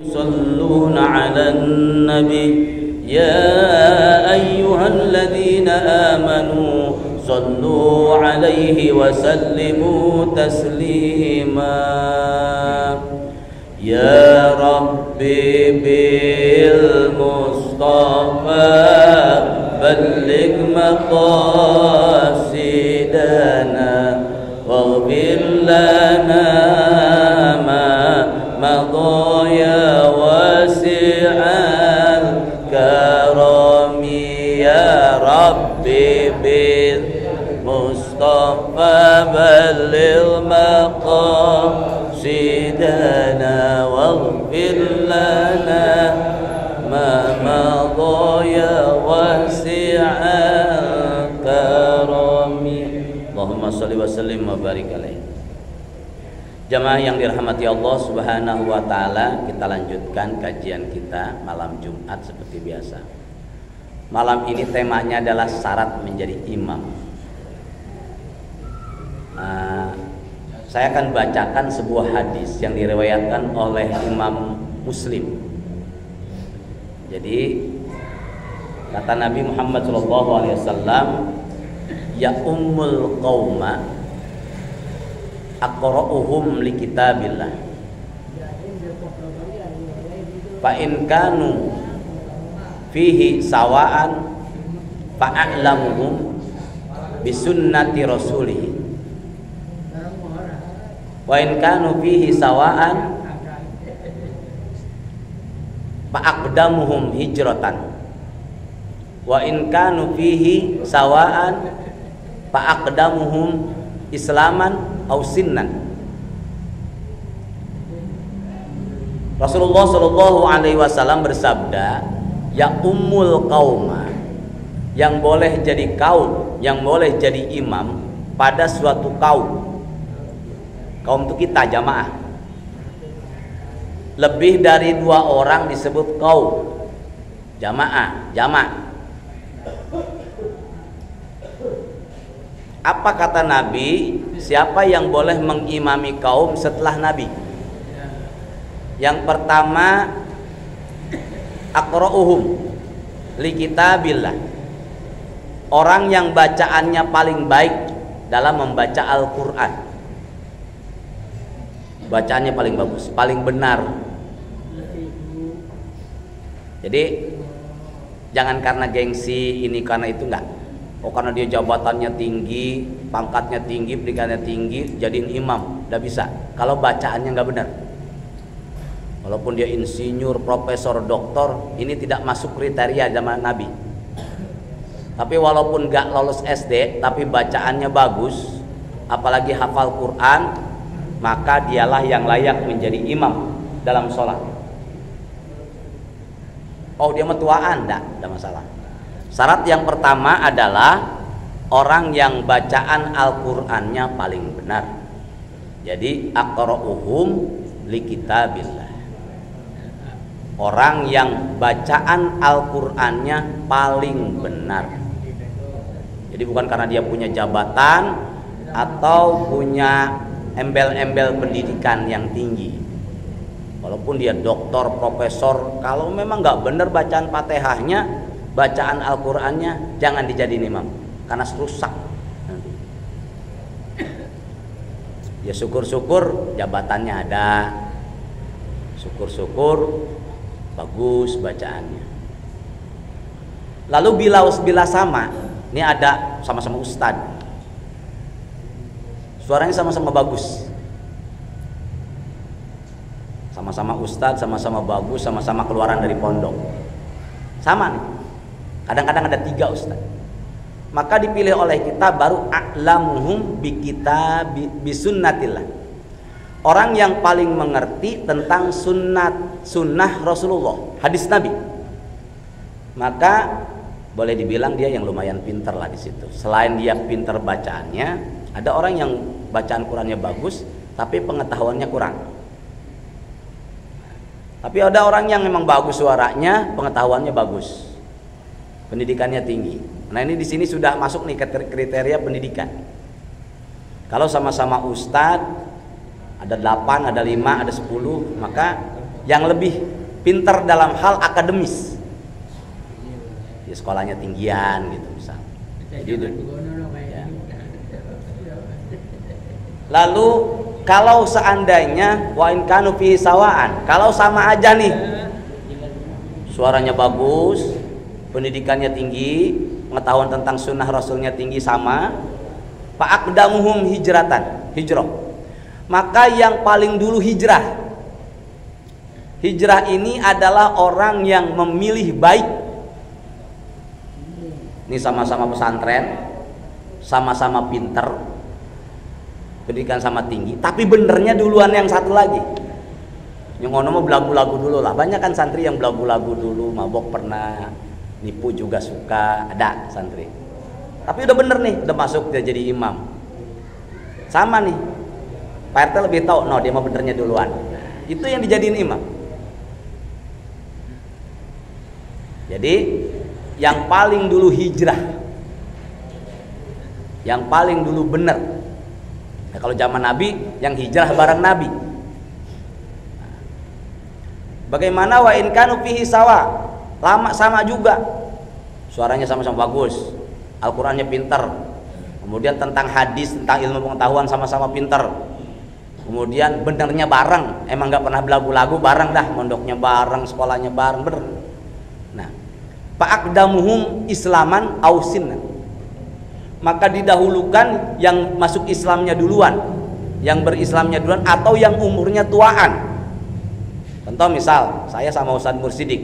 يصلون على النبي يا أيها الذين آمنوا صلوا عليه وسلموا تسليما يا ربي بالمصطفى بلغ مقاصدنا واغفر لنا ما مضى يا واسع الكرم يا ربي بالمصطفى بلغ مقاصدنا واغفر لنا ما مضى يا واسع الكرم اللهم صل وسلم وبارك عليه. Jamaah yang dirahmati Allah Subhanahu wa taala, kita lanjutkan kajian kita malam Jumat seperti biasa. Malam ini temanya adalah syarat menjadi imam. Saya akan bacakan sebuah hadis yang diriwayatkan oleh Imam Muslim. Jadi kata Nabi Muhammad SAW, ya ummul qauma aqra'uhum li kitabillah fa in kanu fihi sawaan fa a'lamuhum bi sunnati rasulih wa in kanu fihi sawaan fa aqdamuhum hijratan wa in kanu fihi sawaan fa aqdamuhum islaman ausinnan. Rasulullah Shallallahu Alaihi Wasallam bersabda, ya ummul qauma, yang boleh jadi kaum, yang boleh jadi imam pada suatu kaum. Kaum itu kita jamaah. Lebih dari 2 orang disebut kaum. Jamaah, jamak. Apa kata Nabi? Siapa yang boleh mengimami kaum setelah Nabi? Yang pertama, aqra'uhum li kitabillah, orang yang bacaannya paling baik dalam membaca Al-Quran. Bacaannya paling bagus, paling benar. Jadi jangan karena gengsi ini karena itu, enggak. Oh karena dia jabatannya tinggi, pangkatnya tinggi, pendidikannya tinggi, jadiin imam, udah bisa. Kalau bacaannya nggak benar, walaupun dia insinyur, profesor, doktor, ini tidak masuk kriteria zaman Nabi. Tapi walaupun nggak lolos SD, tapi bacaannya bagus, apalagi hafal Quran, maka dialah yang layak menjadi imam dalam sholat. Oh dia metuaan, enggak ada masalah. Syarat yang pertama adalah orang yang bacaan Al-Qur'annya paling benar. Jadi aqra'uhum li kitabillah, orang yang bacaan Al-Qur'annya paling benar. Jadi bukan karena dia punya jabatan atau punya embel-embel pendidikan yang tinggi. Walaupun dia doktor, profesor, kalau memang nggak benar bacaan Fatihahnya, bacaan Al-Qur'annya, jangan dijadiin imam karena rusak nanti. Ya syukur-syukur jabatannya ada, syukur-syukur bagus bacaannya. Lalu bila sama, ini ada sama-sama ustadz, suaranya sama-sama bagus, sama-sama ustadz, sama-sama bagus, sama-sama keluaran dari pondok, sama nih. Kadang-kadang ada 3 ustaz. Maka dipilih oleh kita baru a'lamuhum bi sunnatillah, orang yang paling mengerti tentang sunnah Rasulullah, hadis Nabi. Maka boleh dibilang dia yang lumayan pinter lah di situ. Selain dia pinter bacaannya, ada orang yang bacaan Qurannya bagus tapi pengetahuannya kurang. Tapi ada orang yang memang bagus suaranya, pengetahuannya bagus, pendidikannya tinggi. Nah ini di sini sudah masuk nih kriteria pendidikan. Kalau sama-sama ustadz, ada 8, ada 5, ada 10, maka yang lebih pintar dalam hal akademis, di sekolahnya tinggian gitu misal. Jadi ya. Lalu kalau seandainya wa in kanu fihi sawaan, kalau sama aja nih, suaranya bagus, pendidikannya tinggi, pengetahuan tentang sunnah rasulnya tinggi sama, fa aqdamuhum hijrah, maka yang paling dulu hijrah ini adalah orang yang memilih baik. Ini sama-sama pesantren, sama-sama pinter, pendidikan sama tinggi, tapi benernya duluan yang satu lagi. Yang ngono mah belagu-lagu dulu lah. Banyak kan santri yang belagu-lagu dulu, mabok pernah, nipu juga suka, ada santri. Tapi udah bener nih, udah masuk dia jadi imam. Sama nih, Pak RT lebih tahu, no dia mah benernya duluan. Itu yang dijadiin imam. Jadi yang paling dulu hijrah, yang paling dulu bener. Nah, kalau zaman Nabi, yang hijrah bareng Nabi. Bagaimana wa in kanu fihi sawa, lama sama juga, suaranya sama-sama bagus, Al-Qur'annya pinter, kemudian tentang hadis, tentang ilmu pengetahuan sama-sama pinter, kemudian benernya bareng, emang nggak pernah belagu-lagu, bareng dah, mondoknya bareng, sekolahnya bareng, bener. Nah, fa'aqdamuhum islaman ausinna, maka didahulukan yang masuk Islamnya duluan, yang berislamnya duluan, atau yang umurnya tuaan. Contoh misal, saya sama Ustaz Mursidik,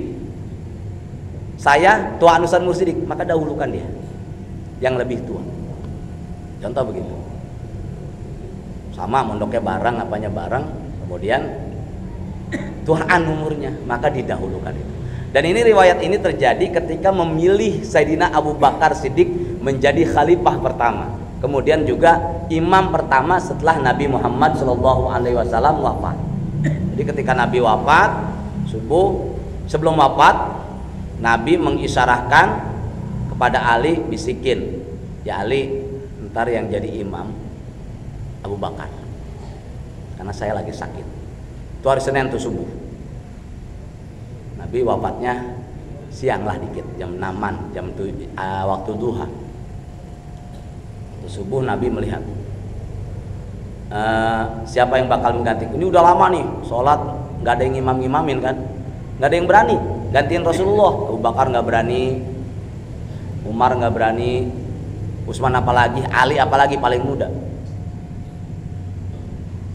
saya tuaan Ustaz Mursidik, maka dahulukan dia yang lebih tua. Contoh begitu. Sama mondoknya bareng, apanya bareng, kemudian tuaan umurnya, maka didahulukan itu. Dan ini riwayat ini terjadi ketika memilih Sayyidina Abu Bakar Siddiq menjadi khalifah pertama, kemudian juga imam pertama setelah Nabi Muhammad SAW wafat. Jadi ketika Nabi wafat, subuh sebelum wafat, Nabi mengisyarahkan kepada Ali, bisikin, ya Ali, ntar yang jadi imam Abu Bakar, karena saya lagi sakit. Itu hari Senin tuh subuh. Nabi wafatnya siang lah dikit, jam 6-an, jam 7, waktu duha. Waktu subuh Nabi melihat, siapa yang bakal menggantiku? Ini udah lama nih sholat, nggak ada yang ngimam-ngimamin kan, nggak ada yang berani gantiin Rasulullah. Abu Bakar nggak berani, Umar nggak berani, Utsman apalagi, Ali apalagi paling muda.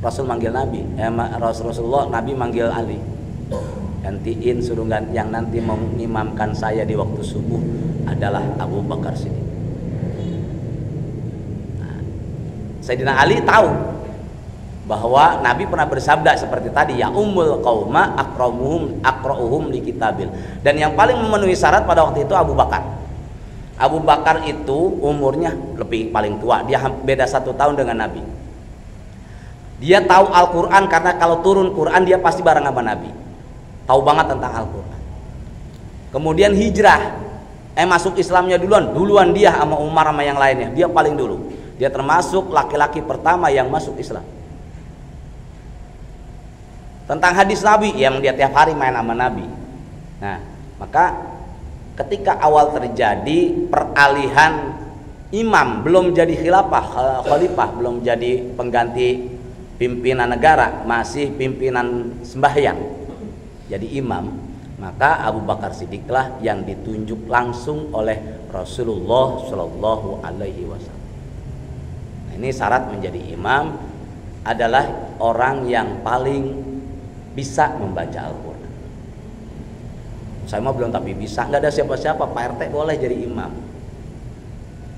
Rasul manggil Nabi, Rasulullah, Nabi manggil Ali, gantiin, suruh ganti, yang nanti mengimamkan saya di waktu subuh adalah Abu Bakar Siddiq. Nah, Sayyidina Ali tahu bahwa Nabi pernah bersabda seperti tadi, ya ummul qauma aqra'uhum li kitabil. Dan yang paling memenuhi syarat pada waktu itu Abu Bakar. Abu Bakar itu umurnya paling tua, dia beda 1 tahun dengan Nabi. Dia tahu Al-Quran karena kalau turun Quran dia pasti bareng sama Nabi, tahu banget tentang Al-Quran. Kemudian hijrah, masuk Islamnya duluan dia sama Umar sama yang lainnya, dia paling dulu. Dia termasuk laki-laki pertama yang masuk Islam. Tentang hadis Nabi, yang dia tiap hari main sama Nabi. Nah, maka ketika awal terjadi peralihan imam, belum jadi khalifah, belum jadi pengganti pimpinan negara, masih pimpinan sembahyang, jadi imam, maka Abu Bakar Siddiqlah yang ditunjuk langsung oleh Rasulullah Shallallahu Alaihi Wasallam. Nah, ini syarat menjadi imam adalah orang yang paling bisa membaca Al-Quran. Saya mah belum tapi bisa, nggak ada siapa-siapa, Pak RT boleh jadi imam,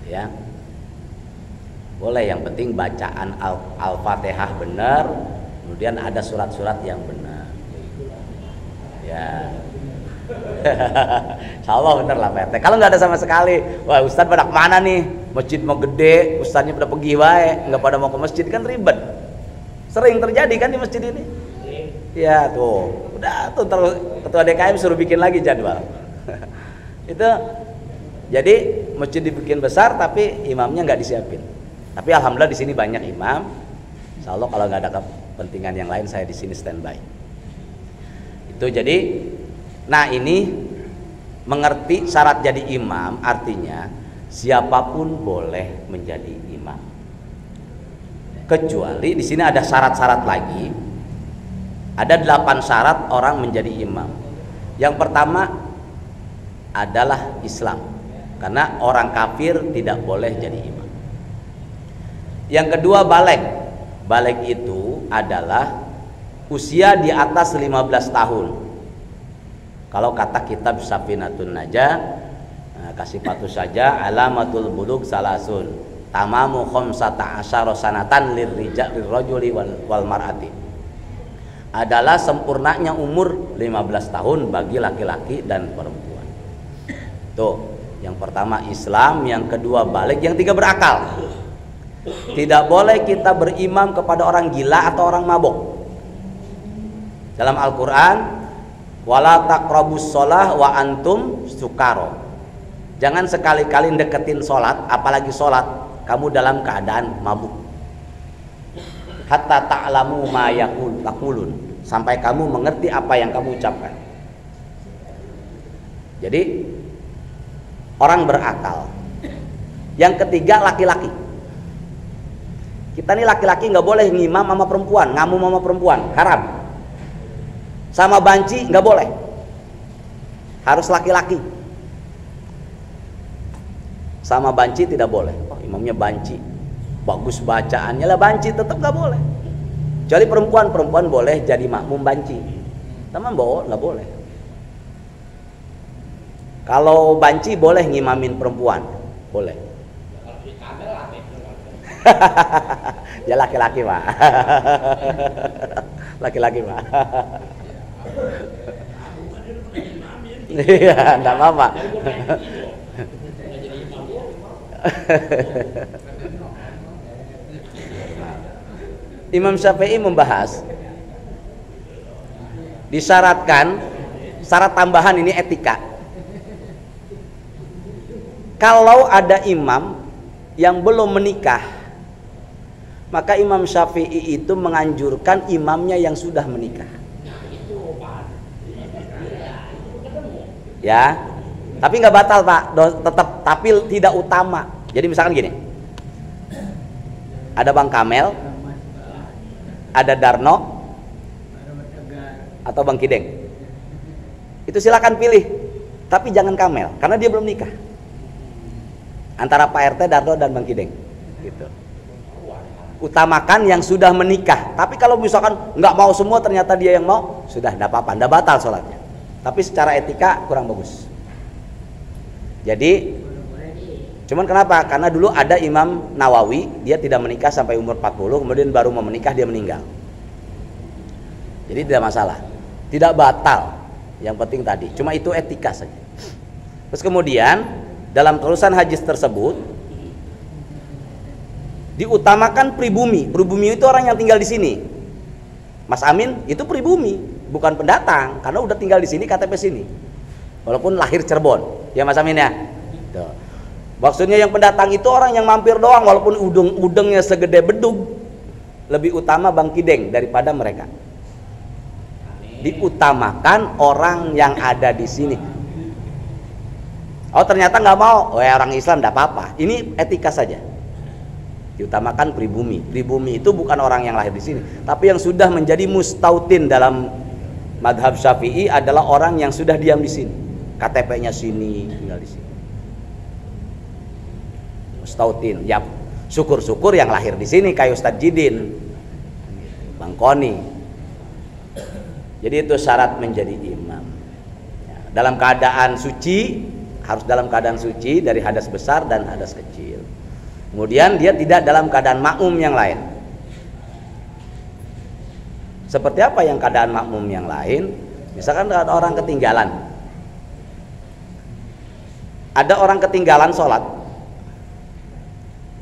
ya boleh, yang penting bacaan Al-Fatihah benar, kemudian ada surat-surat yang benar, ya. Insya Allah bener lah Pak RT. Kalau nggak ada sama sekali, wah Ustadz pada kemana nih, masjid mau gede, Ustadznya pada pergi wae, nggak pada mau ke masjid, kan ribet. Sering terjadi kan di masjid ini. Ya tuh, udah tuh ketua DKM suruh bikin lagi jadwal. Itu jadi masjid dibikin besar tapi imamnya nggak disiapin. Tapi alhamdulillah di sini banyak imam. Insya Allah kalau nggak ada kepentingan yang lain saya di sini standby. Itu jadi, nah ini mengerti syarat jadi imam artinya siapapun boleh menjadi imam. Kecuali di sini ada syarat-syarat lagi. Ada 8 syarat orang menjadi imam. Yang pertama adalah Islam, karena orang kafir tidak boleh jadi imam. Yang kedua baligh. Baligh itu adalah usia di atas 15 tahun. Kalau kata kitab Safinatun Najah, kasih patuh saja, alamatul bulugh salasun tamamu khamsata asyara sanatan lirrajuli wal mar'ati. Adalah sempurnanya umur 15 tahun bagi laki-laki dan perempuan. Tuh, yang pertama Islam, yang kedua baligh, yang tiga berakal. Tidak boleh kita berimam kepada orang gila atau orang mabuk. Dalam Al-Quran, wala taqrabus sholah wa antum sukaro. Jangan sekali-kali deketin sholat, apalagi sholat kamu dalam keadaan mabuk. Hatta ta'lamu ma yaqulun, sampai kamu mengerti apa yang kamu ucapkan. Jadi orang berakal. Yang ketiga laki-laki. Kita nih laki-laki nggak boleh ngimam sama perempuan, ngamum sama perempuan, haram. Sama banci nggak boleh, harus laki-laki. Sama banci tidak boleh. Oh, imamnya banci, bagus bacaannya lah, banci tetap nggak boleh. Kecuali perempuan boleh jadi makmum banci, teman nggak boleh. Kalau banci boleh ngimamin perempuan, boleh. Ya laki-laki mah. Laki-laki mah. Iya, enggak apa-apa. Imam Syafi'i membahas, disyaratkan syarat tambahan ini etika. Kalau ada imam yang belum menikah, maka Imam Syafi'i itu menganjurkan imamnya yang sudah menikah. Ya, tapi nggak batal Pak, tetap, tapi tidak utama. Jadi misalkan gini, ada Bang Kamel, ada Darno, atau Bang Kideng. Itu silakan pilih, tapi jangan Kamel, karena dia belum nikah. Antara Pak RT, Darno, dan Bang Kideng, gitu. Utamakan yang sudah menikah. Tapi kalau misalkan nggak mau semua, ternyata dia yang mau, sudah nggak apa-apa, nggak batal sholatnya. Tapi secara etika kurang bagus. Jadi, cuman kenapa? Karena dulu ada Imam Nawawi, dia tidak menikah sampai umur 40, kemudian baru mau menikah dia meninggal. Jadi tidak masalah, tidak batal. Yang penting tadi, cuma itu etika saja. Terus kemudian dalam tulisan hadis tersebut diutamakan pribumi. Pribumi itu orang yang tinggal di sini. Mas Amin itu pribumi, bukan pendatang, karena udah tinggal di sini, KTP sini. Walaupun lahir Cirebon, ya Mas Amin ya. Tuh. Maksudnya yang pendatang itu orang yang mampir doang, walaupun udengnya segede bedug. Lebih utama Bang Kideng daripada mereka. Diutamakan orang yang ada di sini. Oh ternyata nggak mau, oh ya orang Islam nggak apa-apa. Ini etika saja. Diutamakan pribumi. Pribumi itu bukan orang yang lahir di sini, tapi yang sudah menjadi mustautin dalam madhab Syafi'i adalah orang yang sudah diam di sini, KTP-nya sini, tinggal di sini. Mustautin. Ya, syukur-syukur yang lahir di sini kayak Ustadz Jidin, Bang Koni. Jadi itu syarat menjadi imam. Ya, dalam keadaan suci, harus dalam keadaan suci dari hadas besar dan hadas kecil. Kemudian dia tidak dalam keadaan makmum yang lain. Seperti apa yang keadaan makmum yang lain? Misalkan ada orang ketinggalan. Ada orang ketinggalan sholat.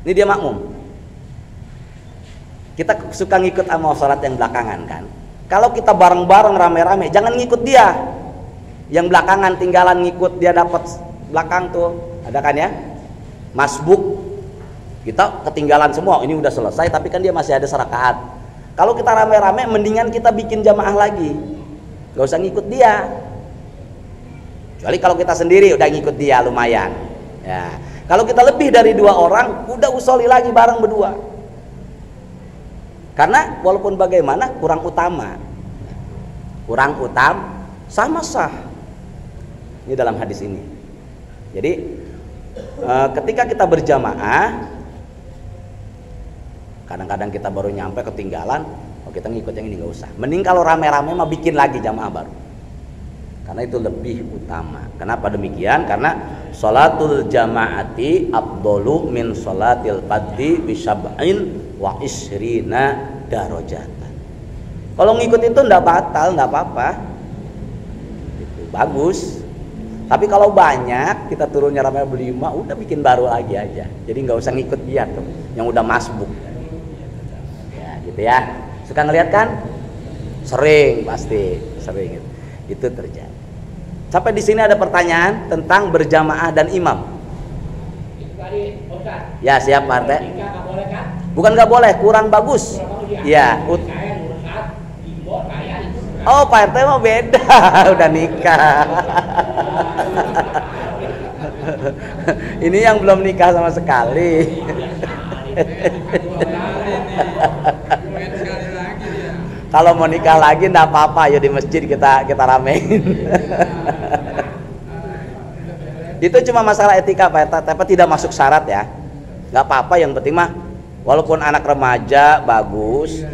Ini dia makmum. Kita suka ngikut sama sholat yang belakangan kan. Kalau kita bareng-bareng rame-rame, jangan ngikut dia. Yang belakangan tinggalan ngikut dia dapat belakang tuh. Ada kan ya? Masbuk. Kita ketinggalan semua, ini udah selesai tapi kan dia masih ada serakaat. Kalau kita rame-rame mendingan kita bikin jamaah lagi. Gak usah ngikut dia. Kecuali kalau kita sendiri udah ngikut dia lumayan. Ya. Kalau kita lebih dari 2 orang, udah usolli lagi bareng berdua. Karena walaupun bagaimana kurang utama. Sama sah. Ini dalam hadis ini. Jadi ketika kita berjamaah, kadang-kadang kita baru nyampe ketinggalan, kita ngikut yang ini nggak usah. Mending kalau rame-rame mah bikin lagi jamaah baru. Karena itu lebih utama. Kenapa demikian? Karena sholatul jamaati afdalu min sholatil fadhi bi sab'in wa isrina darajatan. Kalau ngikut itu enggak batal, enggak apa-apa. Itu bagus. Tapi kalau banyak, kita turunnya ramai berlima, udah bikin baru lagi aja. Jadi nggak usah ngikut dia tuh, yang udah masbuk. Ya, gitu ya. Suka ngeliat kan? Sering, pasti sering. Itu terjadi. Sampai di sini ada pertanyaan tentang berjamaah dan imam. Ya, siap Pak RT. Bukan nggak boleh, kurang bagus. Ya. Oh, Pak RT mah beda, udah nikah. Ini yang belum nikah sama sekali. Kalau mau nikah lagi enggak apa-apa, ya di masjid kita ramein. Itu cuma masalah etika Pak RT, tapi tidak masuk syarat ya. Enggak apa-apa, yang penting mah walaupun anak remaja bagus.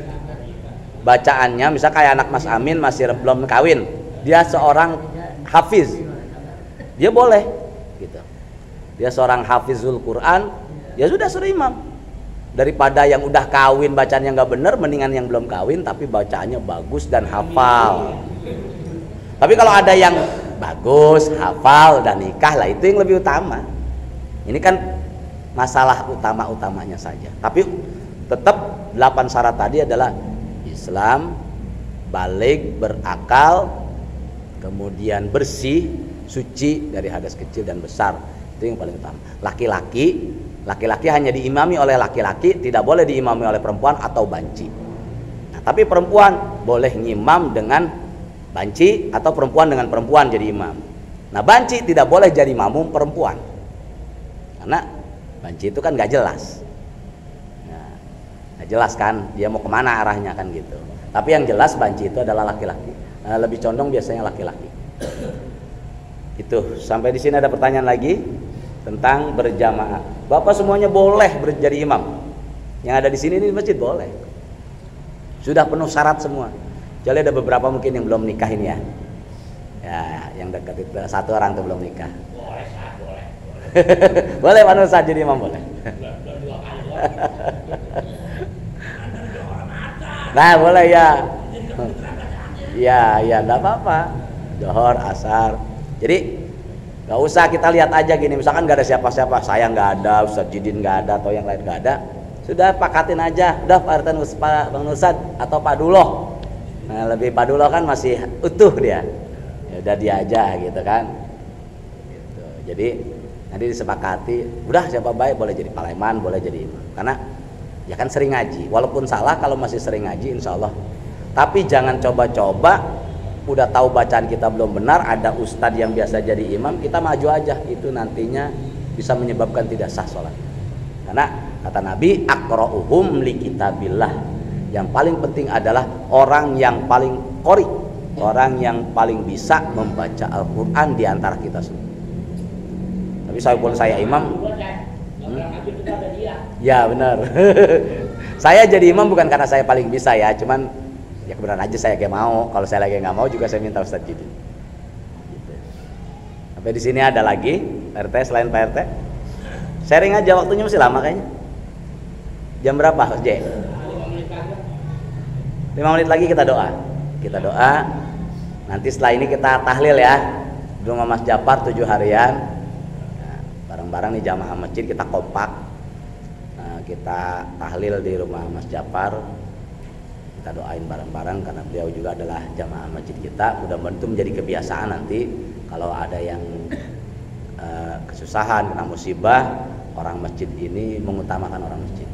Bacaannya misal kayak anak Mas Amin masih belum kawin, dia seorang hafiz, dia boleh gitu. Dia seorang hafizul Quran, ya sudah suruh imam. Daripada yang udah kawin bacaannya nggak bener, mendingan yang belum kawin tapi bacaannya bagus dan hafal. Tapi kalau ada yang bagus, hafal dan nikah, lah itu yang lebih utama. Ini kan masalah utama-utamanya saja. Tapi tetap 8 syarat tadi adalah Islam, baligh, berakal, kemudian bersih, suci dari hadas kecil dan besar. Itu yang paling utama. Laki-laki hanya diimami oleh laki-laki, tidak boleh diimami oleh perempuan atau banci. Nah, tapi perempuan boleh ngimam dengan banci atau perempuan dengan perempuan jadi imam. Nah, banci tidak boleh jadi makmum perempuan. Karena banci itu kan gak jelas. Jelas kan dia mau kemana arahnya kan gitu. Tapi yang jelas banci itu adalah laki-laki. Nah, lebih condong biasanya laki-laki. Itu sampai di sini ada pertanyaan lagi tentang berjamaah. Bapak semuanya boleh jadi imam. Yang ada di sini di masjid boleh. Sudah penuh syarat semua. Jadi ada beberapa mungkin yang belum nikah ini ya. Ya, yang dekat itu 1 orang tuh belum nikah. Boleh. Boleh Pak Ustaz jadi imam boleh. Nah boleh ya. Ya enggak apa-apa. Johor, asar. Jadi nggak usah kita lihat aja gini. Misalkan nggak ada siapa-siapa, saya nggak ada, Ustaz Jidin nggak ada, atau yang lain nggak ada. Sudah pakatin aja. Udah Pak RT, Bang Ustaz atau Pak Duloh. Nah lebih Pak Duloh kan masih utuh dia. Ya udah dia aja gitu kan. Gitu. Jadi nanti disepakati. Udah siapa baik boleh jadi paleman, boleh jadi imam. Karena ya kan sering ngaji, walaupun salah kalau masih sering ngaji insya Allah. Tapi jangan coba-coba udah tahu bacaan kita belum benar, ada ustadz yang biasa jadi imam, kita maju aja, itu nantinya bisa menyebabkan tidak sah sholat. Karena kata Nabi, aqra'uhum li kitabillah. Yang paling penting adalah orang yang paling qori, orang yang paling bisa membaca Al-Quran di antara kita semua. Tapi walaupun saya imam, ya benar. Saya jadi imam bukan karena saya paling bisa ya, cuman ya kebenaran aja saya kayak mau. Kalau saya lagi nggak mau juga saya minta Ustadz gitu. Sampai di sini ada lagi RT selain Pak RT. Sharing aja, waktunya masih lama kayaknya. Jam berapa J? 5 menit lagi kita doa. Kita doa. Nanti setelah ini kita tahlil ya. Di rumah Mas Japar 7 harian. Nah, bareng-bareng di jamaah masjid kita kompak. Kita tahlil di rumah Mas Japar, kita doain bareng-bareng karena beliau juga adalah jamaah masjid kita. Mudah-mudahan itu menjadi kebiasaan nanti kalau ada yang kesusahan kena musibah, orang masjid ini mengutamakan orang masjid.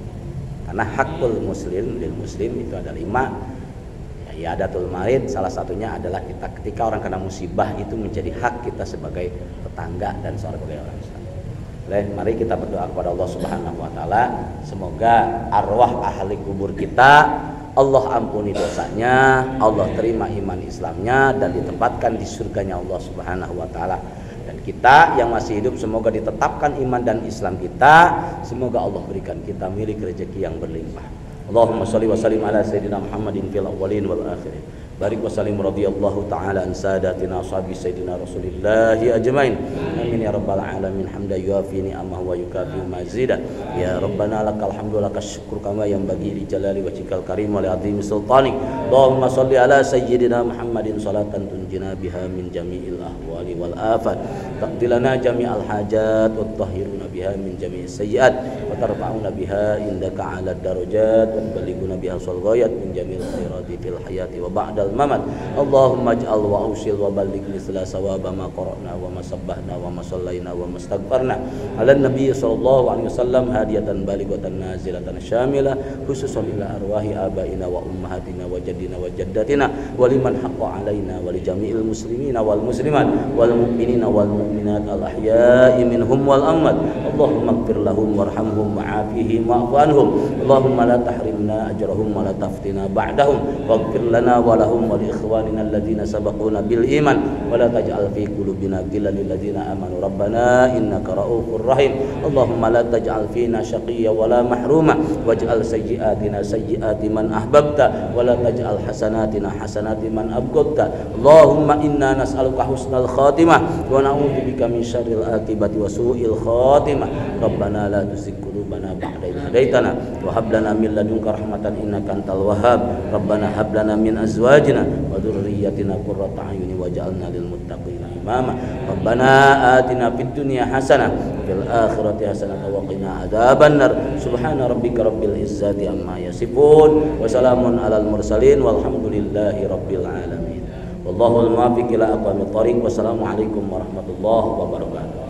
Karena hakul muslim lil muslim itu adalah 5, ya Iyadatul marid salah satunya adalah kita ketika orang kena musibah itu menjadi hak kita sebagai tetangga dan sebagai orang Islam. Mari kita berdoa kepada Allah Subhanahu wa taala, semoga arwah ahli kubur kita Allah ampuni dosanya, Allah terima iman Islamnya dan ditempatkan di surganya Allah Subhanahu wa taala. Dan kita yang masih hidup semoga ditetapkan iman dan Islam kita, semoga Allah berikan kita milik rezeki yang berlimpah. Allahumma shalli wa sallim ala sayyidina Muhammadin fil awwalin wal akhirin. Barik wa sallim radhiyallahu ta'ala an sadatina ashabi sayyidina Rasulillah ajmain. Amin ya rabbal alamin. Hamdan yuafi ni'amahu wa yukafi mazidah. Ya rabbana lakal hamdu lakas syukru kama yanbaghi li jalali wajhikal karim wa li 'azimi sultanik. Allahumma shalli ala sayyidina Muhammadin salatan tunjina biha min jami'il ahwali wal afat. Taqdilana jami'al hajat wa tahhiruna biha min jami'is sayyi'at wa tarfa'una biha indaka 'ala darajat wa tuballighuna biha shal ghayat min jami'il khairati fil hayati wa ba'da mamat. Allahumma ij'al wa ausil wa balligh misla sawaba ma qara'na wa ma sabbahna wa ma sallaina wa mastaghfarna ala nabiy sallallahu alaihi wasallam hadiyatan balighatan nazilatan syamilah khususan ila arwahi abaina wa ummahatina wa jaddina wa jaddatina wa liman haqqa alaina wa li jami'il muslimina wal muslimat wal mu'minina wal mu'minat al ahya'i minhum wal amwat. Allahumma ighfir lahum warhamhum wa'afihim wa'fu anhum. Allahumma la tahrimna ajrahum wa la taftina ba'dahum waghfir lana wa lahum ولإخواننا الذين سبقونا بالإيمان ولا تجعل في قلوبنا غلا للذين آمنوا ربنا إنك رؤوف رحيم. اللهم لا تجعل فينا شقيا ولا محروما واجعل سيئاتنا سيئات من أحببت ولا تجعل حسناتنا حسنات من أبغضت. اللهم إنا نسألك حسن الخاتمة ونعوذ بك من شر العاقبة وسوء الخاتمة. ربنا لا تزغ قلوبنا بعد إذ هديتنا وهب لنا من لدنك رحمة إنك أنت الوهاب. ربنا هب لنا من أزواجنا wa dzurriyyatina qurrata a'yun waj'alna lil muttaqina imama. Rabbana atina fid dunya hasanah fil akhirati hasanah wa qina adzabannar. Subhana rabbika rabbil izzati amma yasifun wa salamun alal mursalin walhamdulillahi rabbil alamin. Wallahul muwaffiq ila aqwamit thoriq. Wassalamu alaikum warahmatullahi wabarakatuh.